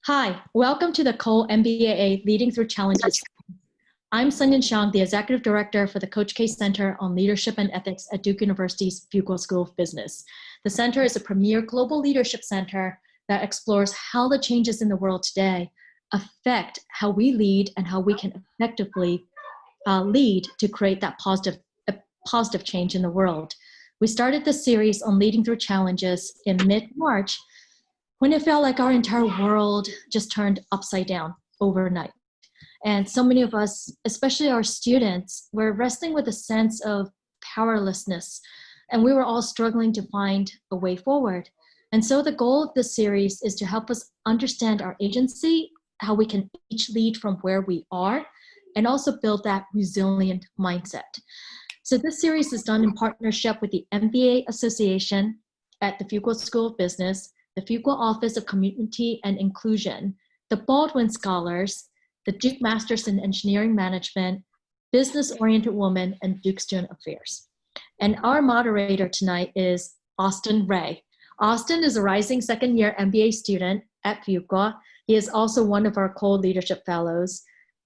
Hi, welcome to the COLE-MBAA Leading Through Challenges. I'm Sanyin Siang, the Executive Director for the Coach K Center on Leadership and Ethics at Duke University's Fuqua School of Business. The center is a premier global leadership center that explores how the changes in the world today affect how we lead and how we can effectively lead to create that positive change in the world. We started this series on leading through challenges in mid-March when it felt like our entire world just turned upside down overnight. And so many of us, especially our students, were wrestling with a sense of powerlessness, and we were all struggling to find a way forward. And so the goal of this series is to help us understand our agency, how we can each lead from where we are, and also build that resilient mindset. So this series is done in partnership with the MBA Association at the Fuqua School of Business, the Fuqua Office of Community and Inclusion, the Baldwin Scholars, the Duke Masters in Engineering Management, Business-Oriented Woman, and Duke Student Affairs. And our moderator tonight is Austin Ray. Austin is a rising second-year MBA student at Fuqua. He is also one of our COLE Leadership Fellows.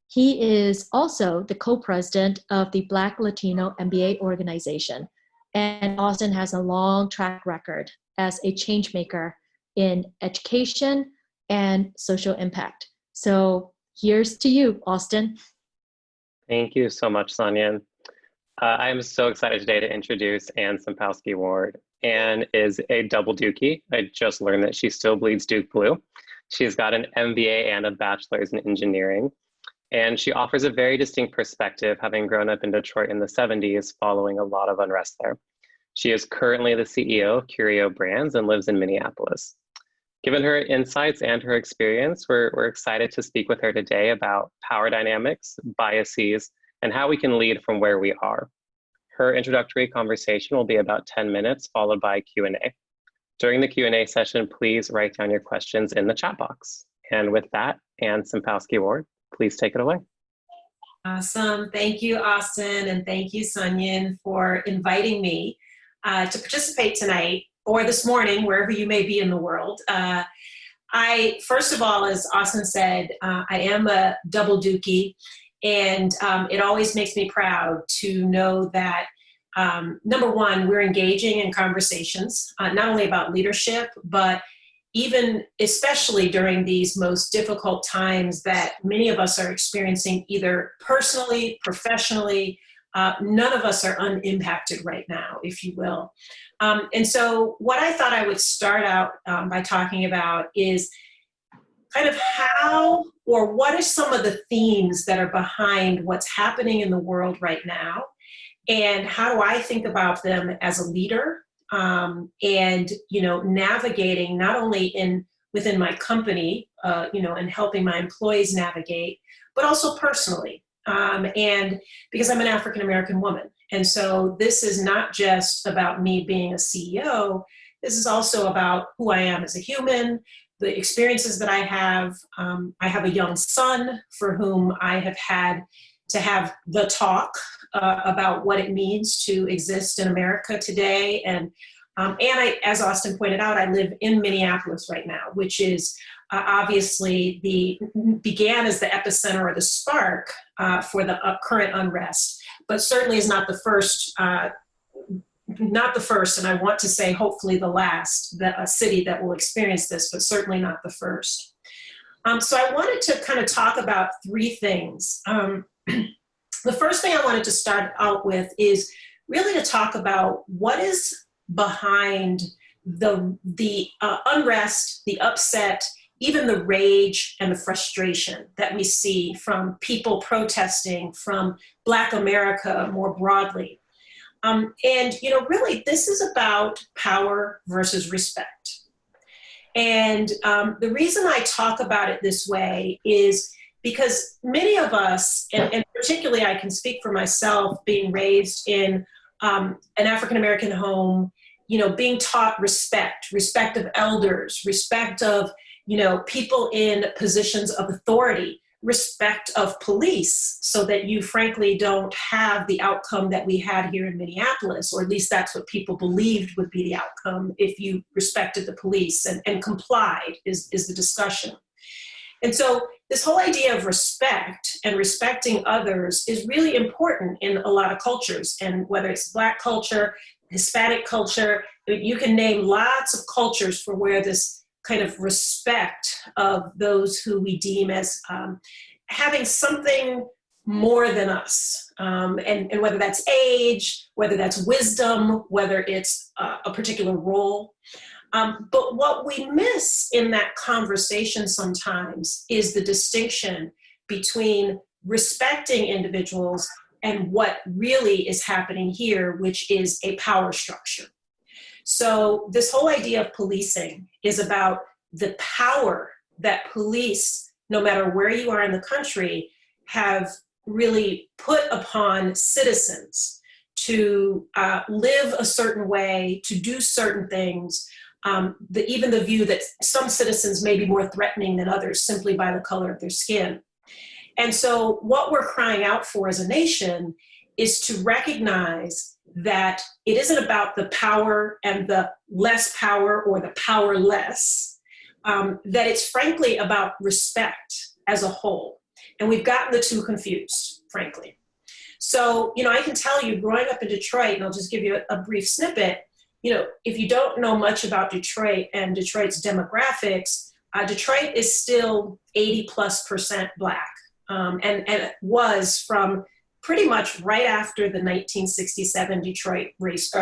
He is also the co-president of the Black Latino MBA organization. And Austin has a long track record as a change maker in education and social impact. So here's to you, Austin. Thank you so much, Sanyin. I'm so excited today to introduce Anne Sempowski Ward. Anne is a double Dukey. I just learned that she still bleeds Duke blue. She's got an MBA and a bachelor's in engineering. And she offers a very distinct perspective, having grown up in Detroit in the 70s following a lot of unrest there. She is currently the CEO of Curio Brands and lives in Minneapolis. Given her insights and her experience, we're excited to speak with her today about power dynamics, biases, and how we can lead from where we are. Her introductory conversation will be about 10 minutes, followed by Q&A. During the Q&A session, please write down your questions in the chat box. And with that, Anne Sempowski Ward, please take it away. Awesome. Thank you, Austin, and thank you, Sanyin, for inviting me to participate tonight or this morning, wherever you may be in the world. First of all, as Austin said, I am a double Dukey, and it always makes me proud to know that, number one, we're engaging in conversations, not only about leadership, but even especially during these most difficult times that many of us are experiencing, either personally, professionally. None of us are unimpacted right now, if you will. And so what I thought I would start out by talking about is kind of how, or what are some of the themes that are behind what's happening in the world right now, and how do I think about them as a leader, and navigating not only within my company, and helping my employees navigate, but also personally. And because I'm an African-American woman. And so this is not just about me being a CEO, this is also about who I am as a human, the experiences that I have. I have a young son for whom I have had to have the talk about what it means to exist in America today. And as Austin pointed out, I live in Minneapolis right now, which is obviously began as the epicenter or the spark for the current unrest, but certainly is not the first, and I want to say hopefully the last city that will experience this, but certainly not the first. So I wanted to kind of talk about three things. The first thing I wanted to start out with is really to talk about what is behind the unrest, the upset, even the rage and the frustration that we see from people protesting, from Black America more broadly. Really, this is about power versus respect. And the reason I talk about it this way is because many of us, and particularly I can speak for myself, being raised in an African-American home, being taught respect of elders, respect of people in positions of authority, respect of police, so that you frankly don't have the outcome that we had here in Minneapolis, or at least that's what people believed would be the outcome if you respected the police and complied is the discussion. And so this whole idea of respect and respecting others is really important in a lot of cultures. And whether it's Black culture, Hispanic culture, you can name lots of cultures for where this kind of respect of those who we deem as having something more than us. And whether that's age, whether that's wisdom, whether it's a particular role. But what we miss in that conversation sometimes is the distinction between respecting individuals and what really is happening here, which is a power structure. So this whole idea of policing is about the power that police, no matter where you are in the country, have really put upon citizens to live a certain way, to do certain things. Even the view that some citizens may be more threatening than others simply by the color of their skin. And so what we're crying out for as a nation is to recognize that it isn't about the power and the less power or the powerless, that it's frankly about respect as a whole. And we've gotten the two confused, frankly. So, I can tell you, growing up in Detroit, and I'll just give you a brief snippet, if you don't know much about Detroit and Detroit's demographics, Detroit is still 80+% Black. And it was from pretty much right after the 1967 Detroit race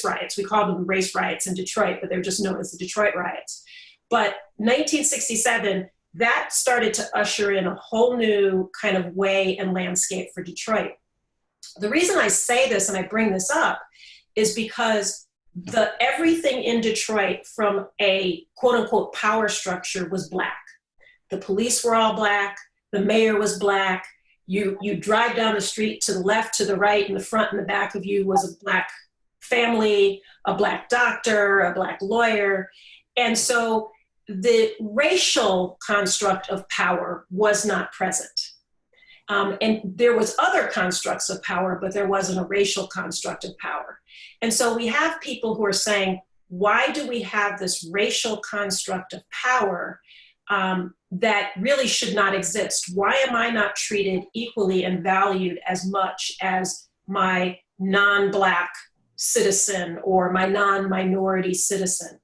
riots. We call them race riots in Detroit, but they're just known as the Detroit riots. But 1967, that started to usher in a whole new kind of way and landscape for Detroit. The reason I say this and I bring this up is because everything in Detroit from a quote unquote power structure was Black. The police were all Black. The mayor was Black. You drive down the street to the left, to the right, and the front and the back of you was a Black family, a Black doctor, a Black lawyer. And so the racial construct of power was not present. And there was other constructs of power, but there wasn't a racial construct of power. And so we have people who are saying, why do we have this racial construct of power that really should not exist? Why am I not treated equally and valued as much as my non-Black citizen or my non-minority citizen?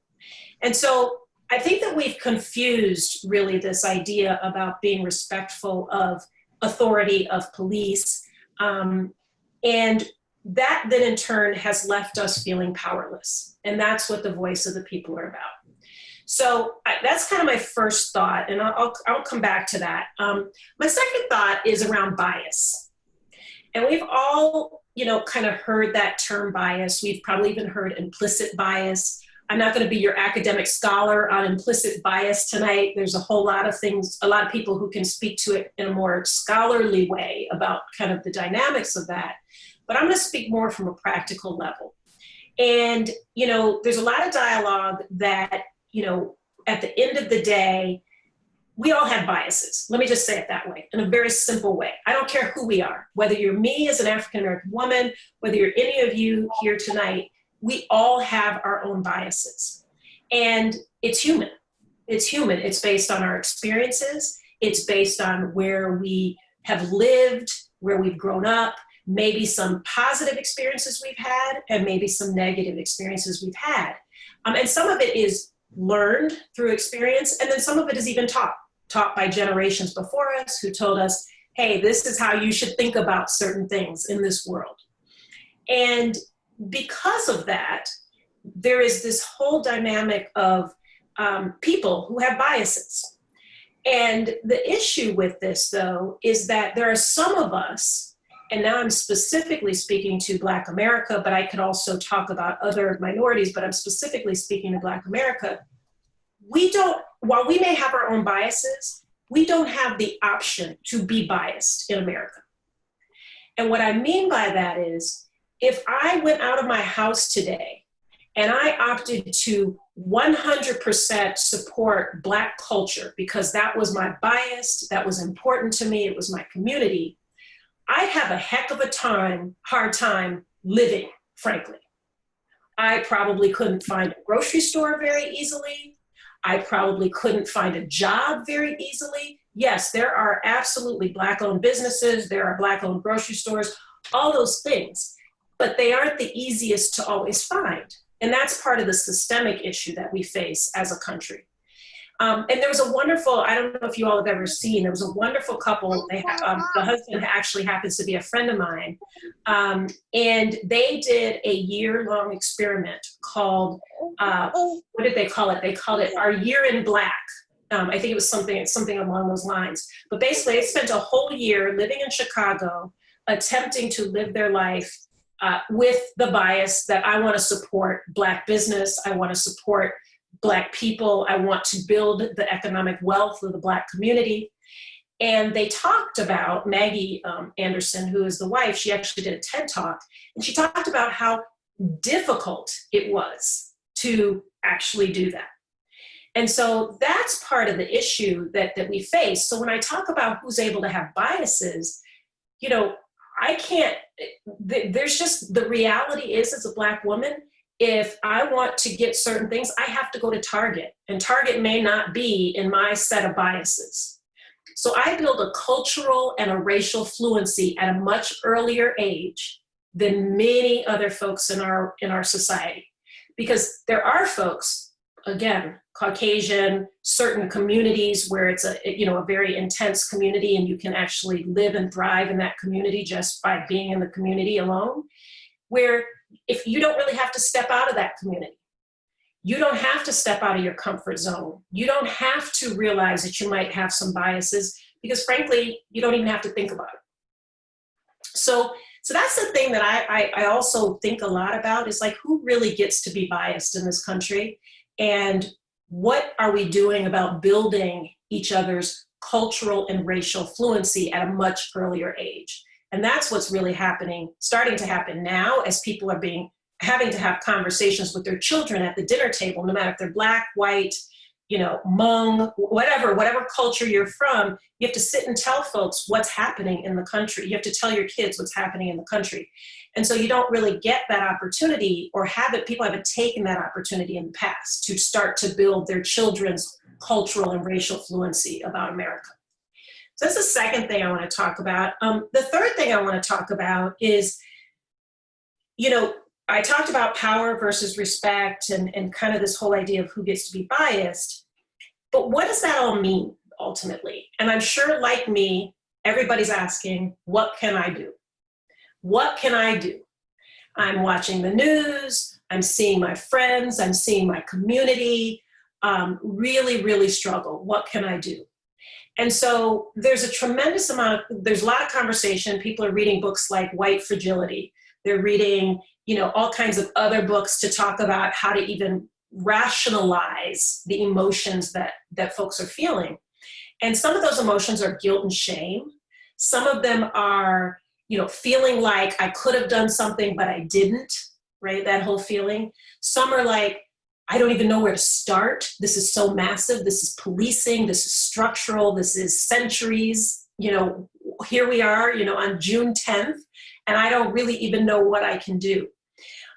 And so I think that we've confused really this idea about being respectful of authority of police. And that then in turn has left us feeling powerless. And that's what the voice of the people are about. So that's kind of my first thought, and I'll come back to that. My second thought is around bias. And we've all, kind of heard that term bias. We've probably even heard implicit bias. I'm not going to be your academic scholar on implicit bias tonight. There's a whole lot of things, a lot of people who can speak to it in a more scholarly way about kind of the dynamics of that. But I'm going to speak more from a practical level. And, there's a lot of dialogue that, at the end of the day, we all have biases. Let me just say it that way, in a very simple way. I don't care who we are, whether you're me as an African-American woman, whether you're any of you here tonight, we all have our own biases. And it's human. It's human. It's based on our experiences. It's based on where we have lived, where we've grown up, maybe some positive experiences we've had, and maybe some negative experiences we've had. And some of it is learned through experience, and then some of it is even taught by generations before us who told us, hey, this is how you should think about certain things in this world. And because of that, there is this whole dynamic of people who have biases. And the issue with this, though, is that there are some of us, and now I'm specifically speaking to Black America, but I could also talk about other minorities, but I'm specifically speaking to Black America. While we may have our own biases, we don't have the option to be biased in America. And what I mean by that is, if I went out of my house today and I opted to 100% support Black culture because that was my bias, that was important to me, it was my community, I'd have a heck of a hard time living, frankly. I probably couldn't find a grocery store very easily. I probably couldn't find a job very easily yes, there are absolutely Black-owned businesses, there are Black-owned grocery stores, all those things, but they aren't the easiest to always find. And that's part of the systemic issue that we face as a country. And there was a wonderful, I don't know if you all have ever seen, there was a wonderful couple, the husband actually happens to be a friend of mine, and they did a year-long experiment called, what did they call it? They called it Our Year in Black. I think it was something along those lines. But basically, they spent a whole year living in Chicago, attempting to live their life with the bias that I want to support Black business, I want to support Black people, I want to build the economic wealth of the Black community. And they talked about, Maggie Anderson, who is the wife, she actually did a TED Talk, and she talked about how difficult it was to actually do that. And so that's part of the issue that we face. So when I talk about who's able to have biases, you know, I can't, there's just, the reality is, as a Black woman, if I want to get certain things, I have to go to Target, and Target may not be in my set of biases. So I build a cultural and a racial fluency at a much earlier age than many other folks in our society, because there are folks, again, Caucasian, certain communities where it's a very intense community, and you can actually live and thrive in that community just by being in the community alone, where if you don't really have to step out of that community, you don't have to step out of your comfort zone. You don't have to realize that you might have some biases, because frankly, you don't even have to think about it. So that's the thing that I also think a lot about, is like, who really gets to be biased in this country? And what are we doing about building each other's cultural and racial fluency at a much earlier age? And that's what's really starting to happen now, as people are having to have conversations with their children at the dinner table, no matter if they're Black, white, Hmong, whatever culture you're from. You have to sit and tell folks what's happening in the country. You have to tell your kids what's happening in the country. And so you don't really get that opportunity, or people haven't taken that opportunity in the past to start to build their children's cultural and racial fluency about America. So that's the second thing I want to talk about. The third thing I want to talk about is, I talked about power versus respect and kind of this whole idea of who gets to be biased, but what does that all mean ultimately? And I'm sure, like me, everybody's asking, what can I do? What can I do? I'm watching the news, I'm seeing my friends, I'm seeing my community really, really struggle. What can I do? And so there's a lot of conversation. People are reading books like White Fragility. They're reading, all kinds of other books to talk about how to even rationalize the emotions that folks are feeling. And some of those emotions are guilt and shame. Some of them are, feeling like I could have done something, but I didn't, right? That whole feeling. Some are like, I don't even know where to start. This is so massive. This is policing. This is structural. This is centuries. Here we are, on June 10th, and I don't really even know what I can do.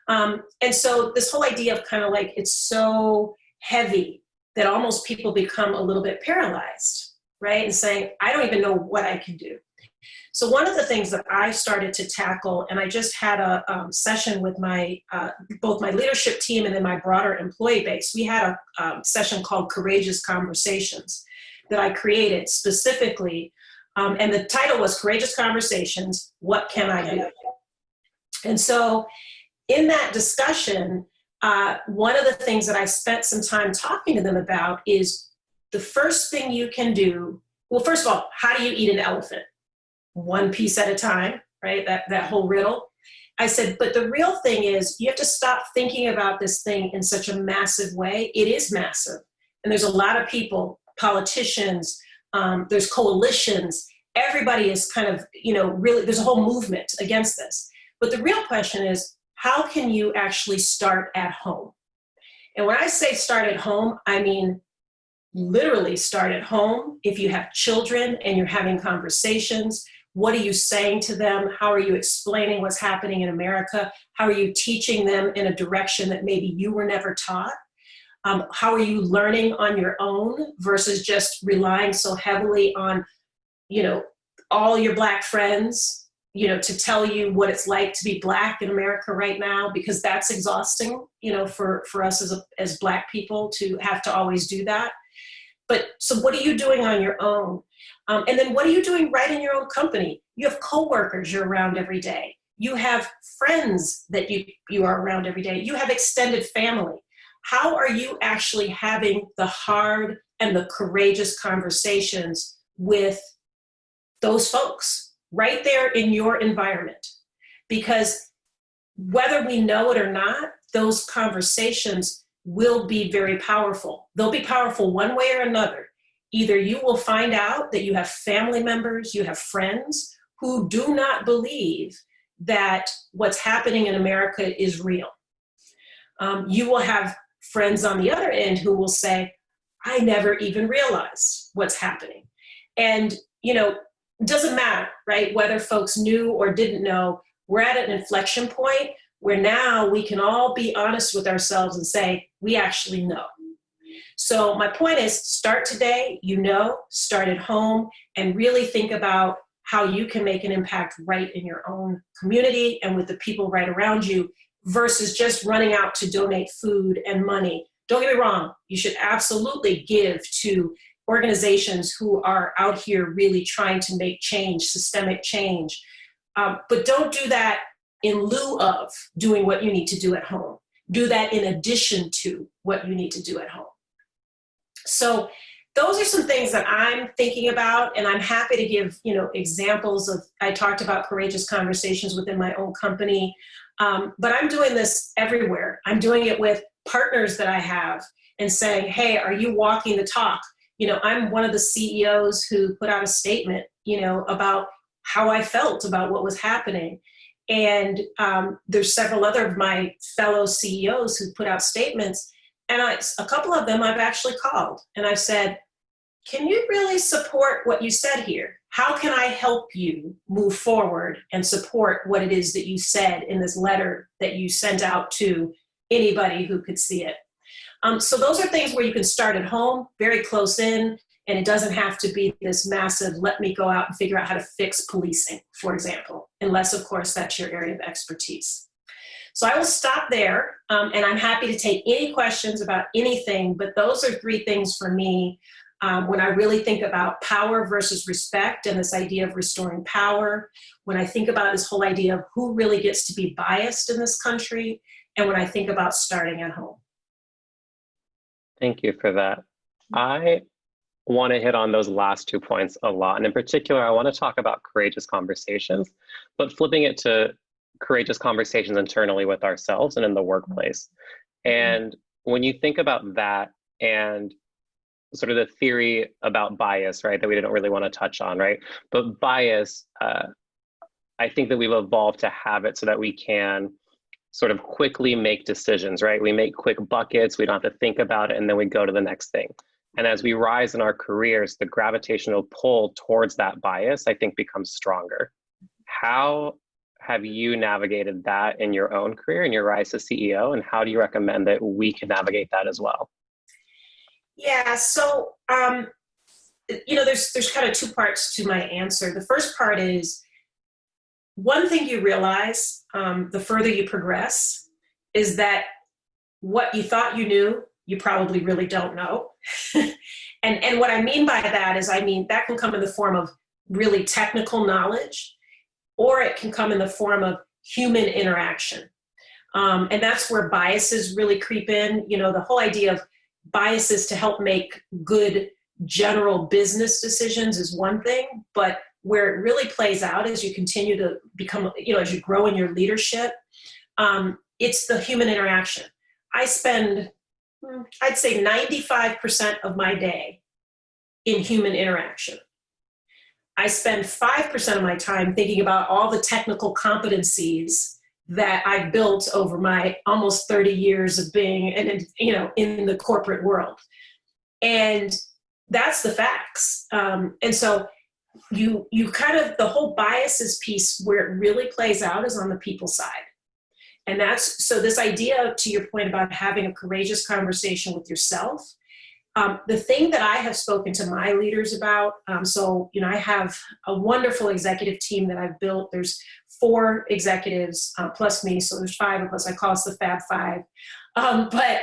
And so this whole idea of kind of like, it's so heavy that almost people become a little bit paralyzed, right? And saying, I don't even know what I can do. So one of the things that I started to tackle, and I just had a session with both my leadership team and then my broader employee base, we had a session called Courageous Conversations that I created specifically. And the title was Courageous Conversations, What Can I Do? And so in that discussion, one of the things that I spent some time talking to them about is the first thing you can do. Well, first of all, how do you eat an elephant? One piece at a time, right? That whole riddle. I said, but the real thing is you have to stop thinking about this thing in such a massive way. It is massive. And there's a lot of people, politicians, there's coalitions, everybody is kind of, really, there's a whole movement against this. But the real question is, how can you actually start at home? And when I say start at home, I mean literally start at home. If you have children and you're having conversations, what are you saying to them? How are you explaining what's happening in America? How are you teaching them in a direction that maybe you were never taught? How are you learning on your own versus just relying so heavily on, all your Black friends, to tell you what it's like to be Black in America right now, because that's exhausting, for us as Black people to have to always do that. But so what are you doing on your own? And then what are you doing right in your own company? You have coworkers you're around every day. You have friends that you are around every day. You have extended family. How are you actually having the hard and the courageous conversations with those folks right there in your environment? Because whether we know it or not, those conversations will be very powerful. They'll be powerful one way or another. Either you will find out that you have family members, you have friends who do not believe that what's happening in America is real. You will have friends on the other end who will say, I never even realized what's happening. And, it doesn't matter, right? Whether folks knew or didn't know, we're at an inflection point where now we can all be honest with ourselves and say, we actually know. So my point is, start today, start at home, and really think about how you can make an impact right in your own community and with the people right around you, versus just running out to donate food and money. Don't get me wrong, you should absolutely give to organizations who are out here really trying to make change, systemic change. But don't do that in lieu of doing what you need to do at home. Do that in addition to what you need to do at home. So those are some things that I'm thinking about, and I'm happy to give, examples of, I talked about courageous conversations within my own company, but I'm doing this everywhere. I'm doing it with partners that I have and saying, hey, are you walking the talk? I'm one of the CEOs who put out a statement, about how I felt about what was happening. And there's several other of my fellow CEOs who put out statements. And a couple of them I've actually called and I've said, can you really support what you said here? How can I help you move forward and support what it is that you said in this letter that you sent out to anybody who could see it? So those are things where you can start at home, very close in, and it doesn't have to be this massive, let me go out and figure out how to fix policing, for example, unless, of course, that's your area of expertise. So I will stop there, and I'm happy to take any questions about anything, but those are three things for me when I really think about power versus respect and this idea of restoring power, when I think about this whole idea of who really gets to be biased in this country, and when I think about starting at home. Thank you for that. I want to hit on those last 2 points a lot. And in particular, I want to talk about courageous conversations, but flipping it to courageous conversations internally with ourselves and in the workplace. And when you think about that and sort of the theory about bias, right, that we didn't really want to touch on, right? But bias, I think that we've evolved to have it so that we can sort of quickly make decisions, right? We make quick buckets, we don't have to think about it, and then we go to the next thing. And as we rise in our careers, the gravitational pull towards that bias, I think, becomes stronger. How have you navigated that in your own career, in your rise to CEO, and how do you recommend that we can navigate that as well? Yeah, so, there's kind of two parts to my answer. The first part is, one thing you realize the further you progress is that what you thought you knew, you probably really don't know. and what I mean by that is, that can come in the form of really technical knowledge, or it can come in the form of human interaction. And that's where biases really creep in. The whole idea of biases to help make good general business decisions is one thing, but where it really plays out as you continue to become, as you grow in your leadership, it's the human interaction. I spend, I'd say 95% of my day in human interaction. I spend 5% of my time thinking about all the technical competencies that I've built over my almost 30 years of being, in the corporate world. And that's the facts. And so you kind of, the whole biases piece where it really plays out is on the people side. And so this idea, to your point about having a courageous conversation with yourself, the thing that I have spoken to my leaders about, I have a wonderful executive team that I've built. There's 4 executives plus me, so there's 5 of us. I call us the Fab Five. But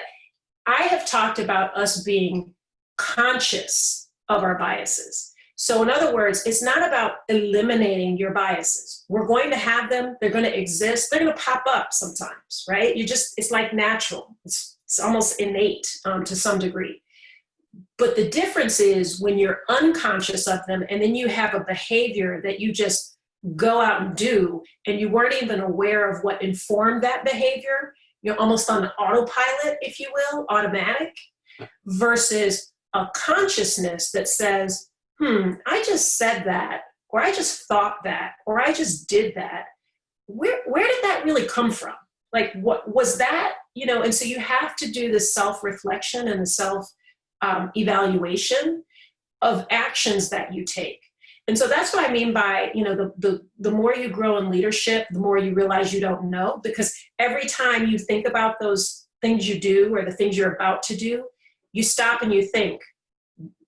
I have talked about us being conscious of our biases. So in other words, it's not about eliminating your biases. We're going to have them. They're going to exist. They're going to pop up sometimes, right? It's like natural. It's almost innate to some degree. But the difference is when you're unconscious of them and then you have a behavior that you just go out and do and you weren't even aware of what informed that behavior, you're almost on autopilot, if you will, automatic, versus a consciousness that says, I just said that, or I just thought that, or I just did that. Where did that really come from? Like, what was that, and so you have to do the self-reflection and the self-evaluation of actions that you take. And so that's what I mean by, the more you grow in leadership, the more you realize you don't know, because every time you think about those things you do or the things you're about to do, you stop and you think,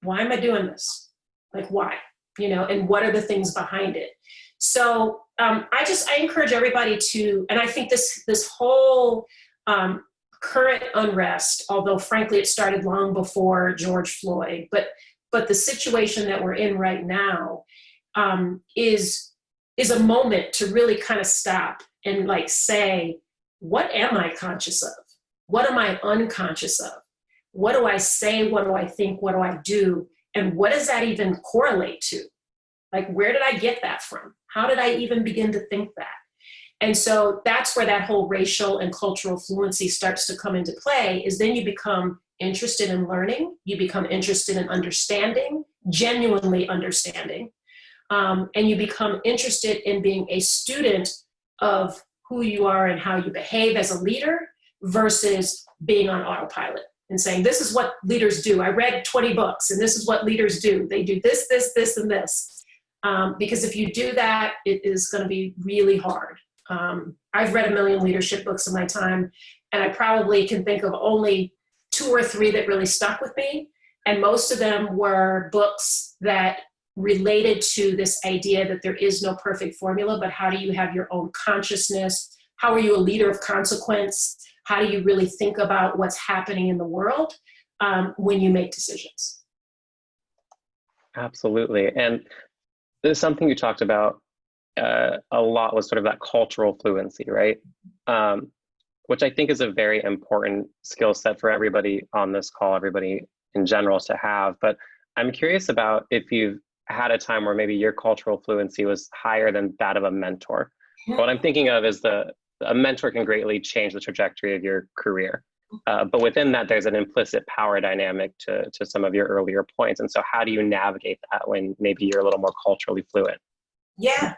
why am I doing this? Like, why? And what are the things behind it? So I encourage everybody to, and I think this whole current unrest, although frankly it started long before George Floyd, but the situation that we're in right now is a moment to really kind of stop and say, what am I conscious of? What am I unconscious of? What do I say? What do I think? What do I do? And what does that even correlate to? Like, where did I get that from? How did I even begin to think that? And so that's where that whole racial and cultural fluency starts to come into play, is then you become interested in learning, you become interested in understanding, genuinely understanding, and you become interested in being a student of who you are and how you behave as a leader versus being on autopilot and saying, this is what leaders do. I read 20 books and this is what leaders do. They do this, this, this, and this. Because if you do that, it is going to be really hard. I've read 1 million leadership books in my time, and I probably can think of only 2 or 3 that really stuck with me. And most of them were books that related to this idea that there is no perfect formula, but how do you have your own consciousness? How are you a leader of consequence? How do you really think about what's happening in the world when you make decisions? Absolutely. And there's something you talked about a lot was sort of that cultural fluency, right? Which I think is a very important skill set for everybody on this call, everybody in general to have. But I'm curious about if you've had a time where maybe your cultural fluency was higher than that of a mentor. Yeah. What I'm thinking of is a mentor can greatly change the trajectory of your career. But within that, there's an implicit power dynamic to some of your earlier points. And so how do you navigate that when maybe you're a little more culturally fluent? Yeah,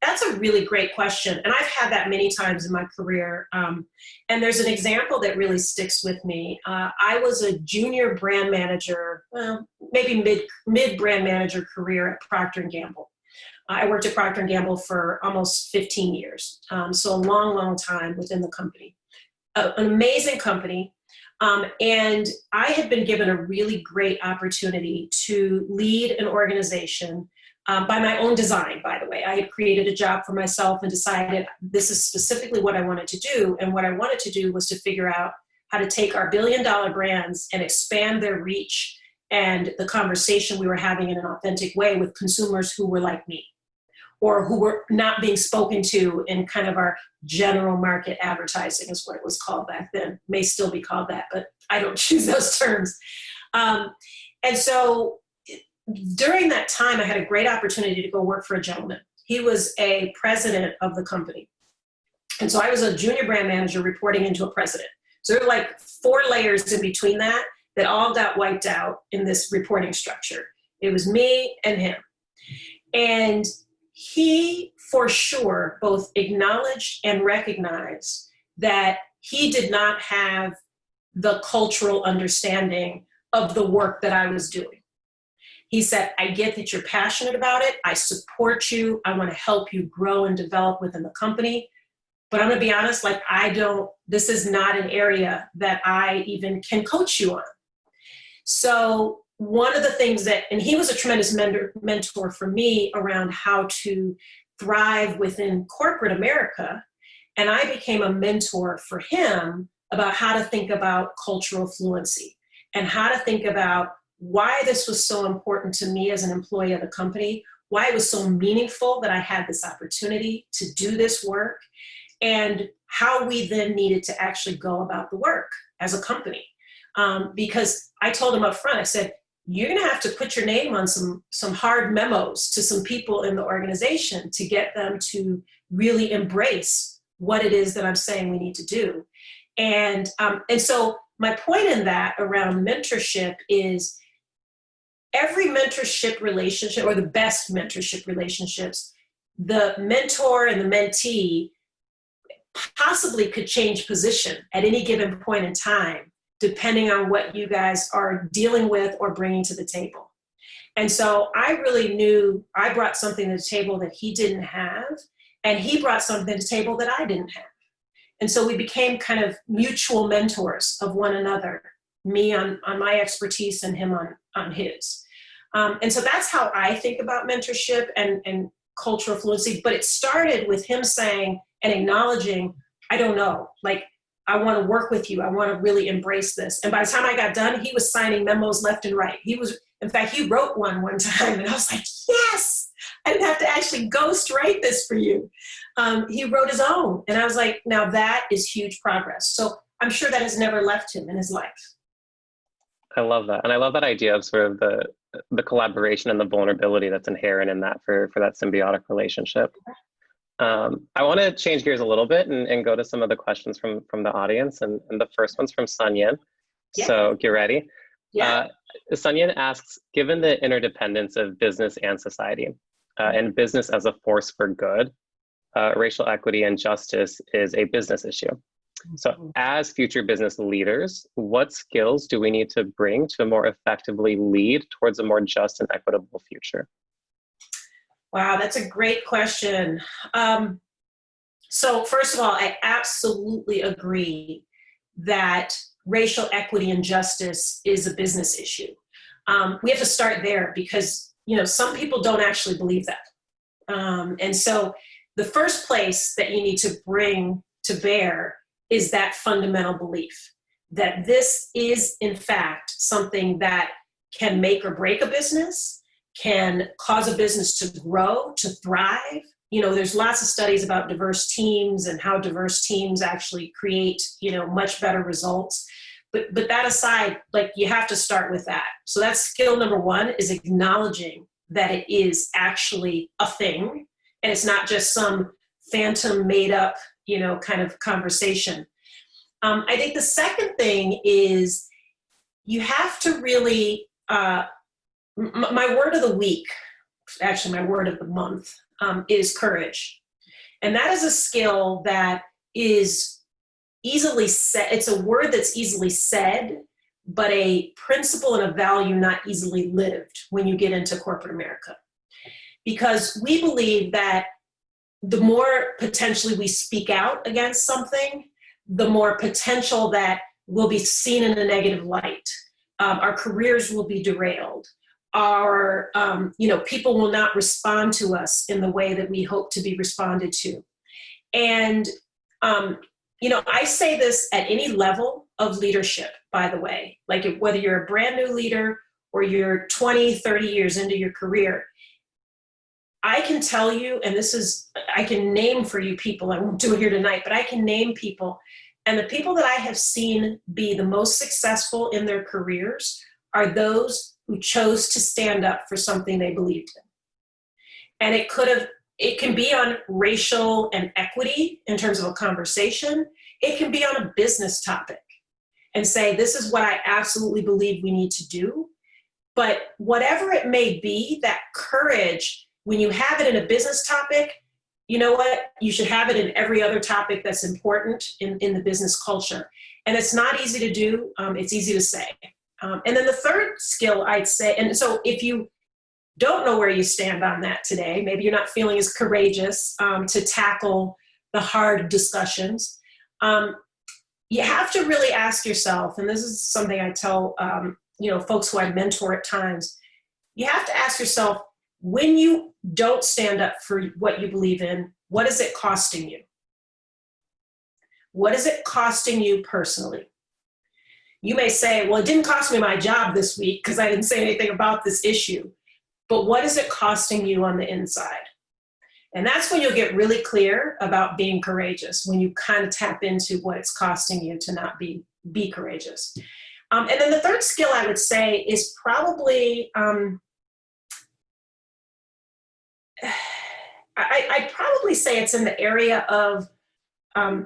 that's a really great question. And I've had that many times in my career. And there's an example that really sticks with me. I was a junior brand manager, maybe mid brand manager career at Procter & Gamble. I worked at Procter & Gamble for almost 15 years. So a long, long time within the company. An amazing company. And I had been given a really great opportunity to lead an organization by my own design, by the way. I had created a job for myself and decided this is specifically what I wanted to do. And what I wanted to do was to figure out how to take our billion-dollar brands and expand their reach and the conversation we were having in an authentic way with consumers who were like me, or who were not being spoken to in kind of our general market advertising is what it was called back then. May still be called that, but I don't choose those terms. And so during that time, I had a great opportunity to go work for a gentleman. He was a president of the company. And so I was a junior brand manager reporting into a president. So there were like 4 layers in between that all got wiped out in this reporting structure. It was me and him. And he, for sure, both acknowledged and recognized that he did not have the cultural understanding of the work that I was doing. He said, I get that you're passionate about it. I support you. I want to help you grow and develop within the company. But I'm going to be honest, like this is not an area that I even can coach you on. So one of the things and he was a tremendous mentor for me around how to thrive within corporate America. And I became a mentor for him about how to think about cultural fluency and how to think about why this was so important to me as an employee of the company, why it was so meaningful that I had this opportunity to do this work, and how we then needed to actually go about the work as a company. Because I told him up front, I said, you're going to have to put your name on some hard memos to some people in the organization to get them to really embrace what it is that I'm saying we need to do. And so my point in that around mentorship is every mentorship relationship, or the best mentorship relationships, the mentor and the mentee possibly could change position at any given point in time, depending on what you guys are dealing with or bringing to the table. And so I really knew I brought something to the table that he didn't have, and he brought something to the table that I didn't have. And so we became kind of mutual mentors of one another, me on my expertise and him on his. And so that's how I think about mentorship and cultural fluency. But it started with him saying and acknowledging, I don't know, like, I want to work with you. I want to really embrace this. And by the time I got done, he was signing memos left and right. In fact, he wrote one time, and I was like, yes, I didn't have to actually ghost write this for you. He wrote his own. And I was like, now that is huge progress. So I'm sure that has never left him in his life. I love that. And I love that idea of sort of the collaboration and the vulnerability that's inherent in that for that symbiotic relationship. I want to change gears a little bit and go to some of the questions from the audience. And the first one's from Sanyin. Yeah. So get ready. Yeah. Sanyin asks, given the interdependence of business and society, and business as a force for good, racial equity and justice is a business issue. So as future business leaders, what skills do we need to bring to more effectively lead towards a more just and equitable future? Wow, that's a great question. So first of all, I absolutely agree that racial equity and justice is a business issue. We have to start there because, some people don't actually believe that. And so the first place that you need to bring to bear is that fundamental belief that this is, in fact, something that can make or break a business, can cause a business to grow, to thrive. There's lots of studies about diverse teams and how diverse teams actually create, much better results. But that aside, you have to start with that. So that's skill number one, is acknowledging that it is actually a thing, and it's not just some phantom made up, kind of conversation. I think the second thing is you have to really, my word of the week, actually my word of the month, is courage. And that is a skill that is easily said. It's a word that's easily said, but a principle and a value not easily lived when you get into corporate America. Because we believe that the more potentially we speak out against something, the more potential that will be seen in a negative light. Our careers will be derailed. Our, people will not respond to us in the way that we hope to be responded to. And, I say this at any level of leadership, by the way, like whether you're a brand new leader or you're 20, 30 years into your career, I can tell you, and I can name for you people, I won't do it here tonight, but I can name people. And the people that I have seen be the most successful in their careers are those who chose to stand up for something they believed in. And it can be on racial and equity in terms of a conversation. It can be on a business topic and say, this is what I absolutely believe we need to do. But whatever it may be, that courage, when you have it in a business topic, you know what? You should have it in every other topic that's important in the business culture. And it's not easy to do. It's easy to say. And then the third skill I'd say, and so if you don't know where you stand on that today, maybe you're not feeling as courageous to tackle the hard discussions, you have to really ask yourself, and this is something I tell folks who I mentor at times, you have to ask yourself, when you don't stand up for what you believe in, what is it costing you? What is it costing you personally? You may say, well, it didn't cost me my job this week because I didn't say anything about this issue. But what is it costing you on the inside? And that's when you'll get really clear about being courageous, when you kind of tap into what it's costing you to not be courageous. And then the third skill I would say is probably, I'd probably say it's in the area of, I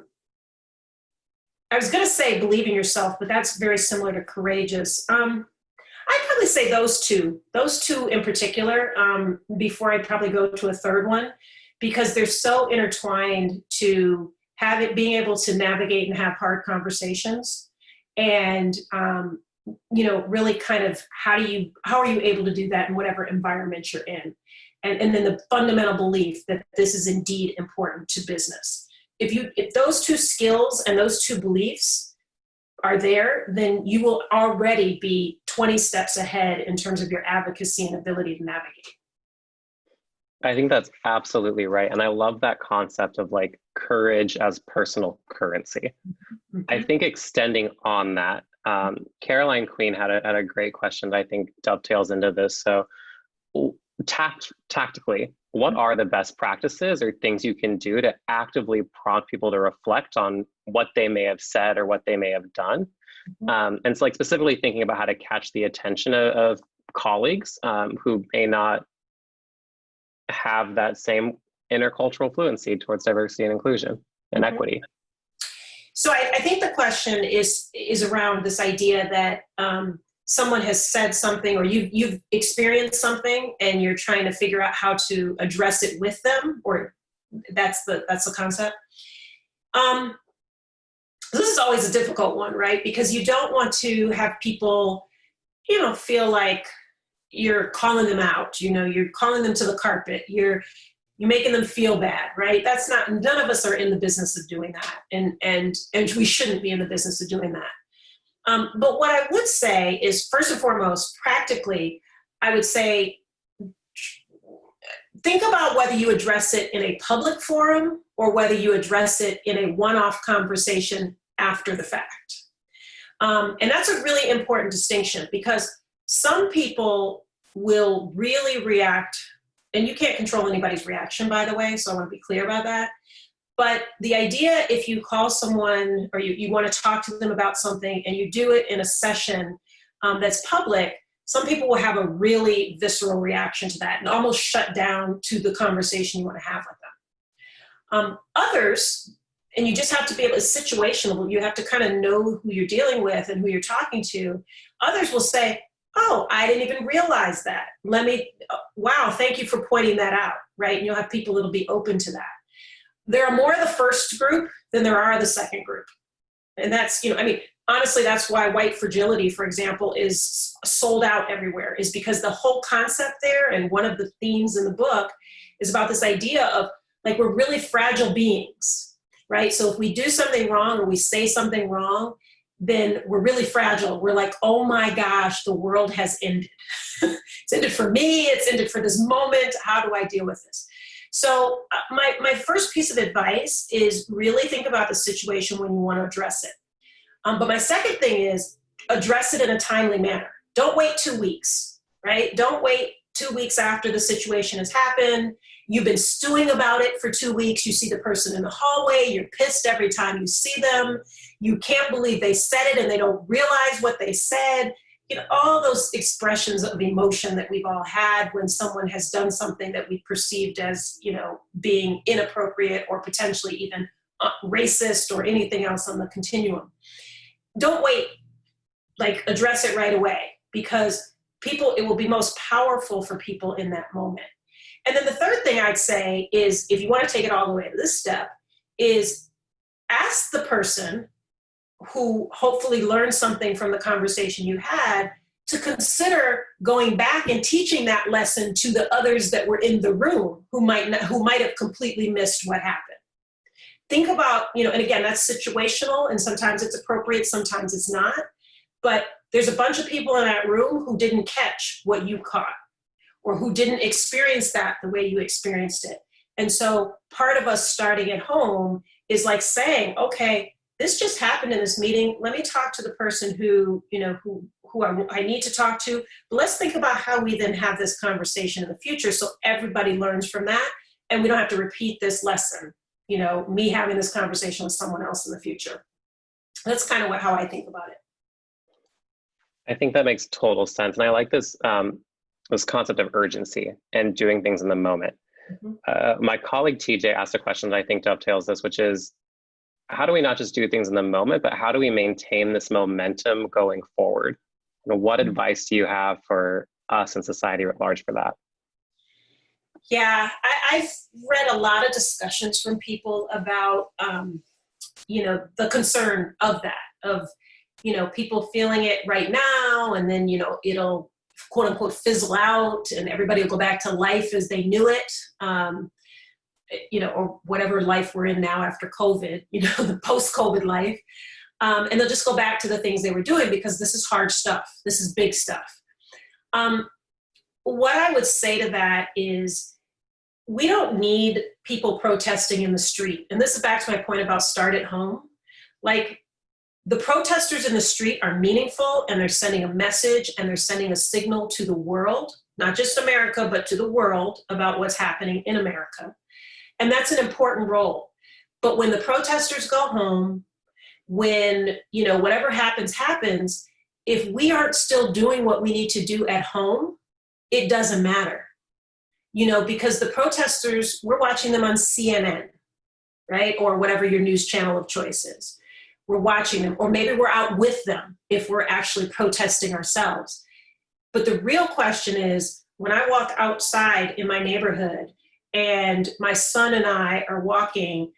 was going to say believe in yourself, but that's very similar to courageous. I'd probably say those two in particular, before I'd probably go to a third one, because they're so intertwined to being able to navigate and have hard conversations. And, really kind of how are you able to do that in whatever environment you're in? And then the fundamental belief that this is indeed important to business. If those two skills and those two beliefs are there, then you will already be 20 steps ahead in terms of your advocacy and ability to navigate. I think that's absolutely right. And I love that concept of like courage as personal currency. Mm-hmm. I think extending on that, Caroline Queen had a great question that I think dovetails into this. So tactically, what are the best practices or things you can do to actively prompt people to reflect on what they may have said or what they may have done? Mm-hmm. And so like specifically thinking about how to catch the attention of colleagues who may not have that same intercultural fluency towards diversity and inclusion and mm-hmm. equity. So I think the question is around this idea that someone has said something, or you've experienced something and you're trying to figure out how to address it with them, or that's the concept. This is always a difficult one, right? Because you don't want to have people, feel like you're calling them out, you're calling them to the carpet, you're making them feel bad, right? None of us are in the business of doing that. And we shouldn't be in the business of doing that. But what I would say is, first and foremost, practically, I would say, think about whether you address it in a public forum or whether you address it in a one-off conversation after the fact. And that's a really important distinction, because some people will really react, and you can't control anybody's reaction, by the way, so I want to be clear about that. But the idea, if you call someone or you want to talk to them about something and you do it in a session that's public, some people will have a really visceral reaction to that and almost shut down to the conversation you want to have with them. Others, and you just have to be able, it's situational, you have to kind of know who you're dealing with and who you're talking to. Others will say, oh, I didn't even realize that. Wow, thank you for pointing that out, right? And you'll have people that'll be open to that. There are more of the first group than there are the second group. And that's, honestly, that's why white fragility, for example, is sold out everywhere, is because the whole concept there, and one of the themes in the book, is about this idea of, like, we're really fragile beings, right? So if we do something wrong or we say something wrong, then we're really fragile. We're like, oh my gosh, the world has ended. It's ended for me. It's ended for this moment. How do I deal with this? So my first piece of advice is really think about the situation when you want to address it. But my second thing is address it in a timely manner. Don't wait 2 weeks, right? Don't wait 2 weeks after the situation has happened. You've been stewing about it for 2 weeks. You see the person in the hallway. You're pissed every time you see them. You can't believe they said it and they don't realize what they said. All those expressions of emotion that we've all had when someone has done something that we perceived as, being inappropriate or potentially even racist or anything else on the continuum. Don't wait, address it right away, because it will be most powerful for people in that moment. And then the third thing I'd say is, if you want to take it all the way to this step, is ask the person who hopefully learned something from the conversation you had to consider going back and teaching that lesson to the others that were in the room who might have completely missed what happened. think about, and again, that's situational, and sometimes it's appropriate, sometimes it's not. But there's a bunch of people in that room who didn't catch what you caught, or who didn't experience that the way you experienced it. And so part of us starting at home is like saying, okay, this just happened in this meeting. Let me talk to the person who I need to talk to. But let's think about how we then have this conversation in the future so everybody learns from that, and we don't have to repeat this lesson, me having this conversation with someone else in the future. That's kind of how I think about it. I think that makes total sense. And I like this, this concept of urgency and doing things in the moment. Mm-hmm. My colleague TJ asked a question that I think dovetails this, which is, how do we not just do things in the moment, but how do we maintain this momentum going forward? What advice do you have for us and society at large for that? Yeah, I've read a lot of discussions from people about, the concern of that, of, people feeling it right now, and then, it'll quote unquote fizzle out and everybody will go back to life as they knew it. Or whatever life we're in now after COVID, the post-COVID life. And they'll just go back to the things they were doing because this is hard stuff. This is big stuff. What I would say to that is we don't need people protesting in the street. And this is back to my point about start at home. Like, the protesters in the street are meaningful, and they're sending a message, and they're sending a signal to the world, not just America, but to the world about what's happening in America. And that's an important role. But when the protesters go home, when, whatever happens, if we aren't still doing what we need to do at home, it doesn't matter. Because the protesters, we're watching them on CNN, right? Or whatever your news channel of choice is. We're watching them, or maybe we're out with them if we're actually protesting ourselves. But the real question is, when I walk outside in my neighborhood and my son and I are walking,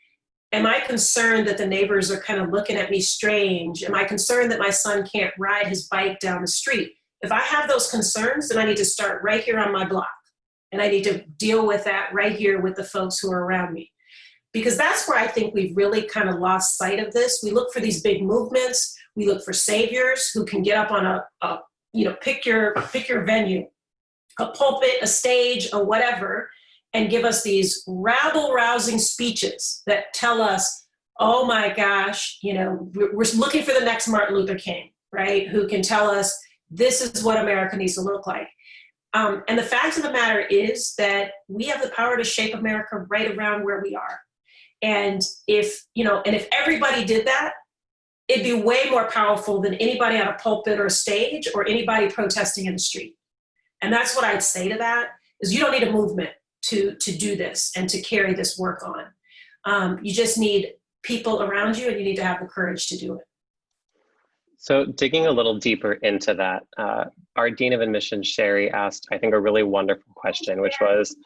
am I concerned that the neighbors are kind of looking at me strange? Am I concerned that my son can't ride his bike down the street? If I have those concerns, then I need to start right here on my block. And I need to deal with that right here with the folks who are around me. Because that's where I think we've really kind of lost sight of this. We look for these big movements. We look for saviors who can get up on pick your venue, a pulpit, a stage, or whatever, and give us these rabble-rousing speeches that tell us, oh my gosh, we're looking for the next Martin Luther King, right? Who can tell us this is what America needs to look like. And the fact of the matter is that we have the power to shape America right around where we are. And if everybody did that, it'd be way more powerful than anybody on a pulpit or a stage or anybody protesting in the street. And that's what I'd say to that, is you don't need a movement to do this and to carry this work on. You just need people around you, and you need to have the courage to do it. So digging a little deeper into that, our Dean of Admissions, Sherry, asked, I think, a really wonderful question, which was,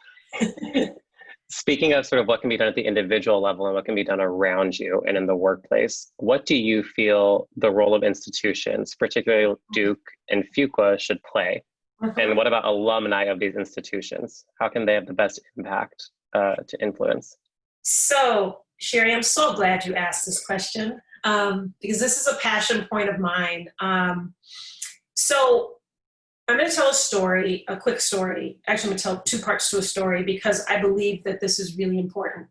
speaking of sort of what can be done at the individual level and what can be done around you and in the workplace, what do you feel the role of institutions, particularly Duke and Fuqua, should play? Mm-hmm. And what about alumni of these institutions? How can they have the best impact to influence? So, Sherry, I'm so glad you asked this question because this is a passion point of mine. So I'm going to tell a quick story. Actually, I'm going to tell two parts to a story because I believe that this is really important.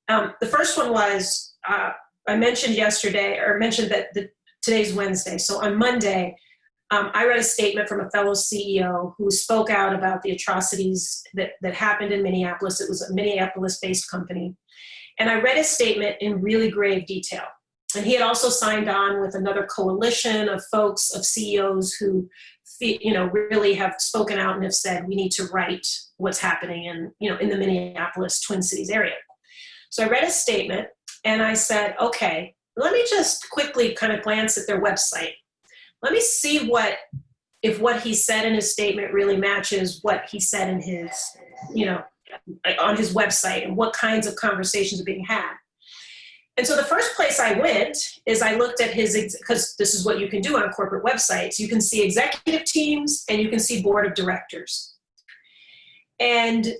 The first one was, I mentioned that today's Wednesday. So on Monday, I read a statement from a fellow CEO who spoke out about the atrocities that happened in Minneapolis. It was a Minneapolis-based company. And I read his statement in really grave detail. And he had also signed on with another coalition of folks, of CEOs who really have spoken out and have said, we need to right what's happening in the Minneapolis Twin Cities area. So I read his statement and I said, okay, let me just quickly kind of glance at their website. Let me see if what he said in his statement really matches what he said in his, on his website, and what kinds of conversations are being had. And so the first place I went is I looked at because this is what you can do on corporate websites. You can see executive teams and you can see board of directors. And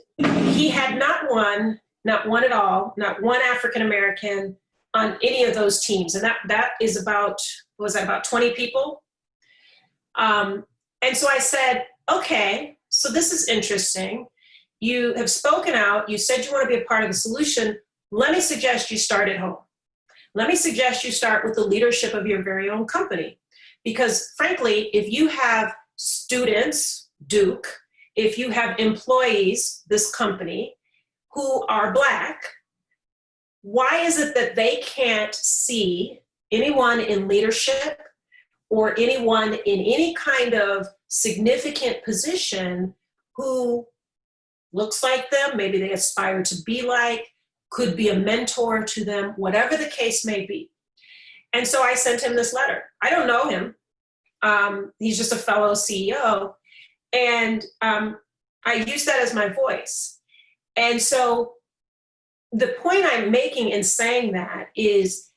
he had not one at all, not one African-American, on any of those teams. And that is about, was that about 20 people? And so I said, okay, so this is interesting. You have spoken out. You said you want to be a part of the solution. Let me suggest you start at home. Let me suggest you start with the leadership of your very own company. Because frankly, if you have students, Duke, if you have employees, this company, who are Black, why is it that they can't see anyone in leadership or anyone in any kind of significant position who looks like them, maybe they aspire to be like, could be a mentor to them, whatever the case may be. And so I sent him this letter. I don't know him. He's just a fellow CEO. And I used that as my voice. And so the point I'm making in saying that is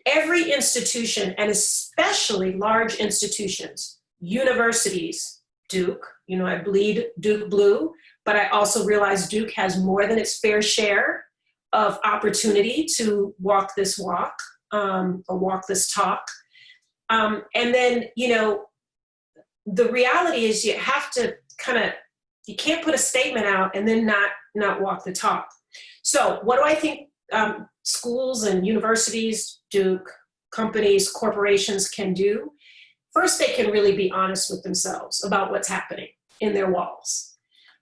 every institution, and especially large institutions, universities, Duke, you know, I bleed Duke blue, but I also realize Duke has more than its fair share of opportunity to walk this walk, or walk this talk. And then, you know, the reality is you have to you can't put a statement out and then not walk the talk. So what do I think schools and universities, Duke, companies, corporations can do? First, they can really be honest with themselves about what's happening in their walls.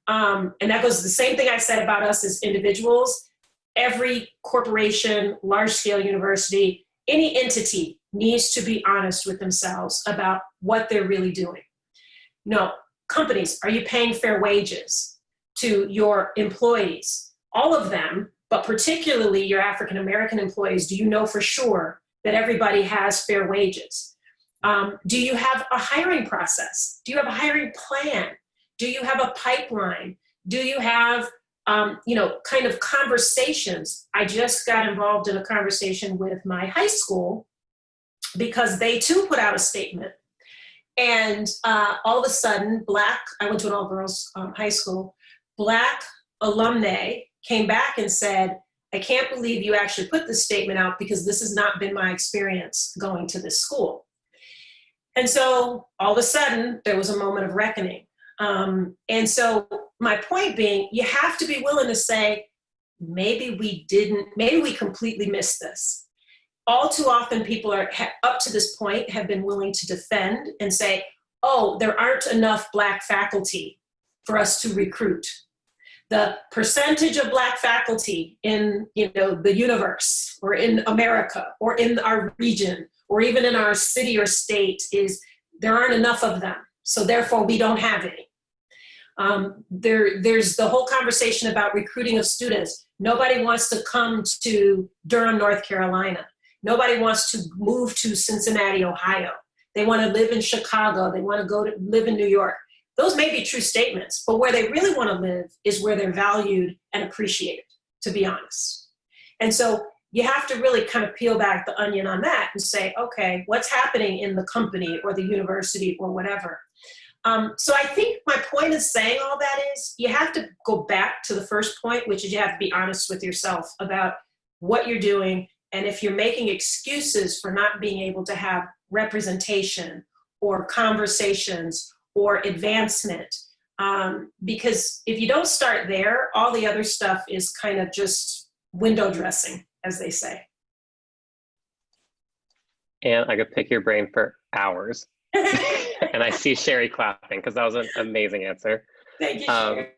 And that goes the same thing I said about us as individuals. Every corporation, large-scale university, any entity needs to be honest with themselves about what they're really doing. No, companies, are you paying fair wages to your employees? All of them, but particularly your African-American employees, do you know for sure that everybody has fair wages? Do you have a hiring process? Do you have a hiring plan? Do you have a pipeline? Do you have, kind of conversations? I just got involved in a conversation with my high school because they too put out a statement. And all of a sudden, I went to an all-girls high school, Black alumni came back and said, I can't believe you actually put this statement out because this has not been my experience going to this school. And so all of a sudden, there was a moment of reckoning. And so my point being, you have to be willing to say, maybe we completely missed this. All too often people are, up to this point, have been willing to defend and say, oh, there aren't enough Black faculty for us to recruit. The percentage of Black faculty in, the universe or in America or in our region or even in our city or state is there aren't enough of them. So therefore we don't have any. There's the whole conversation about recruiting of students. Nobody wants to come to Durham, North Carolina. Nobody wants to move to Cincinnati, Ohio. They want to live in Chicago. They want to live in New York. Those may be true statements, but where they really want to live is where they're valued and appreciated, to be honest. And so you have to really kind of peel back the onion on that and say, okay, what's happening in the company or the university or whatever? So I think my point in saying all that is you have to go back to the first point, which is you have to be honest with yourself about what you're doing. And if you're making excuses for not being able to have representation or conversations or advancement, because if you don't start there, all the other stuff is kind of just window dressing, as they say. And I could pick your brain for hours. And I see Sherry clapping because that was an amazing answer. Thank you, Sherry.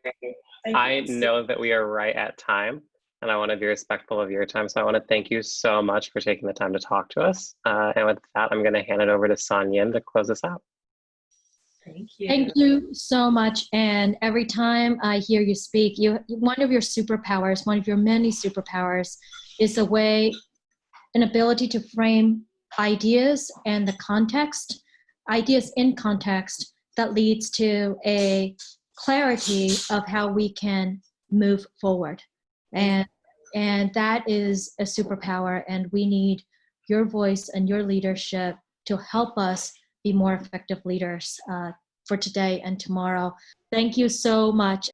I know that we are right at time, and I want to be respectful of your time. So I want to thank you so much for taking the time to talk to us. And with that, I'm going to hand it over to Sanyin to close us out. Thank you. Thank you so much. And every time I hear you speak, one of your superpowers, one of your many superpowers, is an ability to frame ideas and the context, ideas in context that leads to a clarity of how we can move forward. And that is a superpower, and we need your voice and your leadership to help us be more effective leaders for today and tomorrow. Thank you so much.